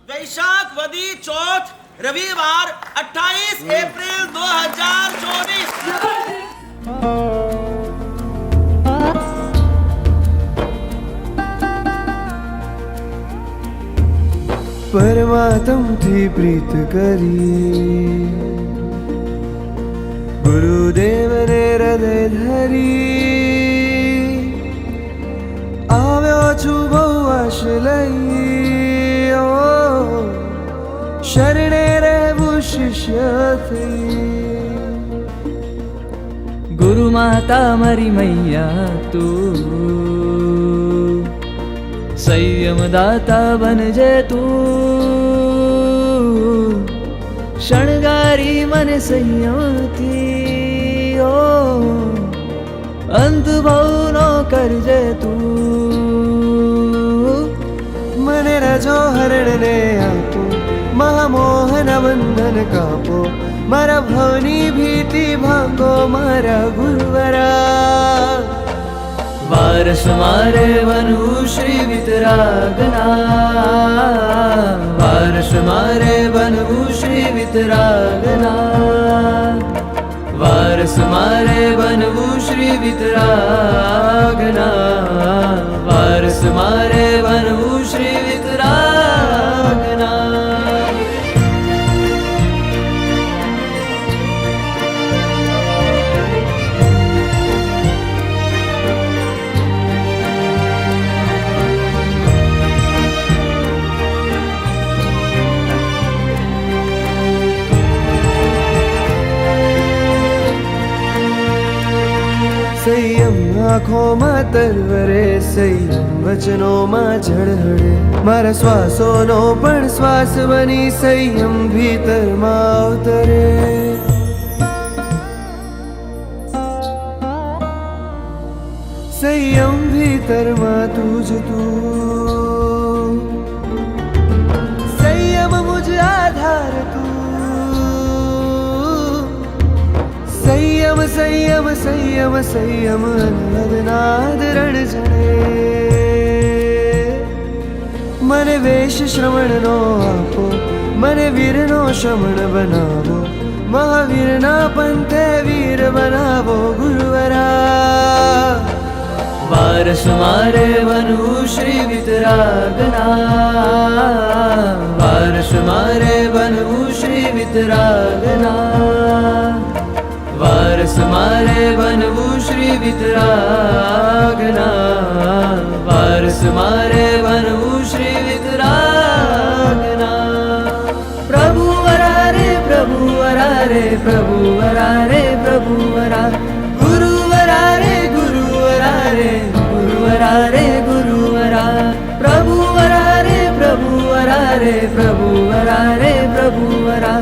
वैशाख वदी चौथ रविवार 28 अप्रैल 2024। પરમાત્મથી પ્રીત કરી ગુરુદેવને હૃદય ધરી આવ્યો છું બહુ આશ લઈ શરણે રહેવું શિષ્ય થઈ ગુરુ માતા મારી મૈયા તું સંયમ દાતા બનજે તું શણગારી મને સંયમથી અંત ભાવનો કરજે તું મને રજો હરણને આપો મહામોહન બંધન કાપો મારા ભવની ભીતિ ભાંગો મારા ગુરુવરા વારસ મારે બનવું શ્રી વિતરાગના વારસ મારે બનવું શ્રી વિતરાગના વારસ મારે બનવું શ્રી વિતરાગના વારસ મારે બનવું શ્રી વિતરાગના સંયમ આંખોમાં તરવરે સંયમ વચનોમાં ઝળહળે મારા શ્વાસોનો પણ શ્વાસ બની સંયમ ભીતરમાં અવતરે સંયમ ભીતરમાં તું જ તું સંયમ મુझ આધાર તું સંયમ સંયમ સંયમ સંયમ અનહદનાદ રણ જણે મને વેશ શ્રવણનો આપો મને વીરનો શ્રમણ બનાવો મહાવીરના પંથે વીર બનાવો ગુરુવરા વારસ મારે બનવું શ્રી વિતરાગના વારસ મારે બનવું શ્રી વિતરાગના વારસ મારે બનવું શ્રી વિતરાગના વારસ મારે બનવું શ્રી વિતરાગના પ્રભુ વરારે પ્રભુ વરારે પ્રભુ વરારે પ્રભુ વરા ગુરુ વરારે ગુરુ વરારે ગુરુ વરારે ગુરુ વરા પ્રભુ વરારે પ્રભુ વરારે પ્રભુ વરારે પ્રભુ વરા